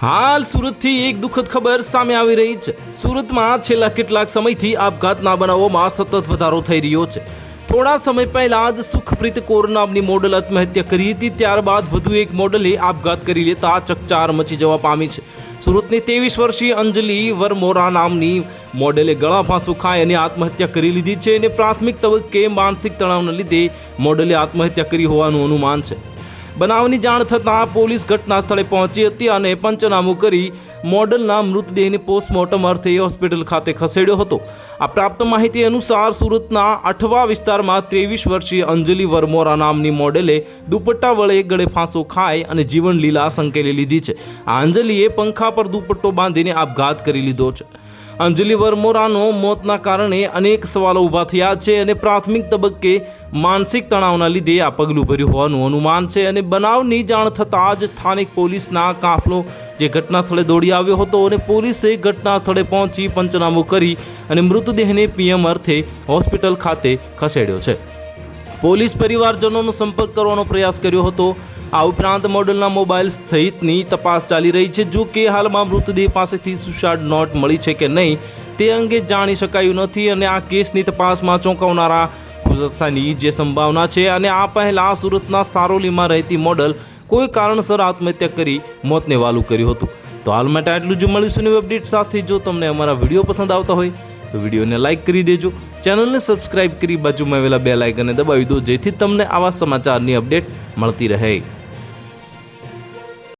હાલ સુરતથી એક દુઃખદ ખબર સામે આવી રહી છે। સુરતમાં છેલ્લા કેટલાક સમયથી આપઘાતના બનાવોમાં સતત વધારો થઈ રહ્યો છે। થોડા સમય પહેલા જ સુખપ્રીત કૌર નામની મોડલ આત્મહત્યા કરી હતી, ત્યારબાદ વધુ એક મોડલે આપઘાત કરી લેતા ચકચાર મચી જવા પામી છે। સુરતની 23 વર્ષીય અંજલિ વરમોરા નામની મોડલે ગળા ફાંસો ખાઈ અને આત્મહત્યા કરી લીધી છે અને પ્રાથમિક તબક્કે માનસિક તણાવના લીધે મોડલે આત્મહત્યા કરી હોવાનું અનુમાન છે। બનાવની જાણ થતાં પોલીસ ઘટના સ્થળે પહોંચી હતી અને પંચનામું કરી મોડલના મૃતદેહને પોસ્ટમોર્ટમ અર્થે હોસ્પિટલ ખાતે ખસેડ્યો હતો। આ પ્રાપ્ત માહિતી અનુસાર સુરતના અઠવા વિસ્તારમાં 23 વર્ષીય અંજલિ વરમોરા નામની મોડલે દુપટ્ટા વડે ગળે ફાંસો ખાઈ અને જીવન લીલા સંકેલી લીધી છે। આ અંજલિએ પંખા પર દુપટ્ટો બાંધીને આપઘાત કરી લીધો છે। અંજલિ વરમોરાનો મોતના કારણે અનેક સવાલો ઊભા થયા છે અને પ્રાથમિક તબક્કે માનસિક તણાવના લીધે આ પગલું ભર્યું હોવાનું અનુમાન છે અને બનાવની જાણ થતાં જ સ્થાનિક પોલીસના કાફલો જે ઘટના સ્થળે દોડી આવ્યો હતો અને પોલીસે ઘટના સ્થળે પહોંચી પંચનામું કરી અને મૃતદેહને પીએમ અર્થે હોસ્પિટલ ખાતે ખસેડ્યો છે। પોલીસ પરિવારજનોનો સંપર્ક કરવાનો પ્રયાસ કર્યો હતો। આ ઉપરાંત મોડલના મોબાઈલ સહિતની તપાસ ચાલી રહી છે। જો કે હાલમાં મૃતદેહ પાસેથી સુસાઇડ નોટ મળી છે કે નહીં તે અંગે જાણી શકાયું નથી અને આ કેસની તપાસમાં ચોંકાવનારા ખુલાસાની જે સંભાવના છે। અને આ પહેલાં સુરતના સારોલીમાં રહેતી મોડલ કોઈ કારણસર આત્મહત્યા કરી મોતને વાલું કર્યું હતું। તો હાલ માટે આટલું જ। મળીશું નવી અપડેટ સાથે। જો તમને અમારા વિડીયો પસંદ આવતા હોય તો વિડીયોને લાઇક કરી દેજો, ચેનલને સબસ્ક્રાઇબ કરી બાજુમાં આવેલા બેલ આઇકનને દબાવી દો, જેથી તમને આવા સમાચારની અપડેટ મળતી રહે।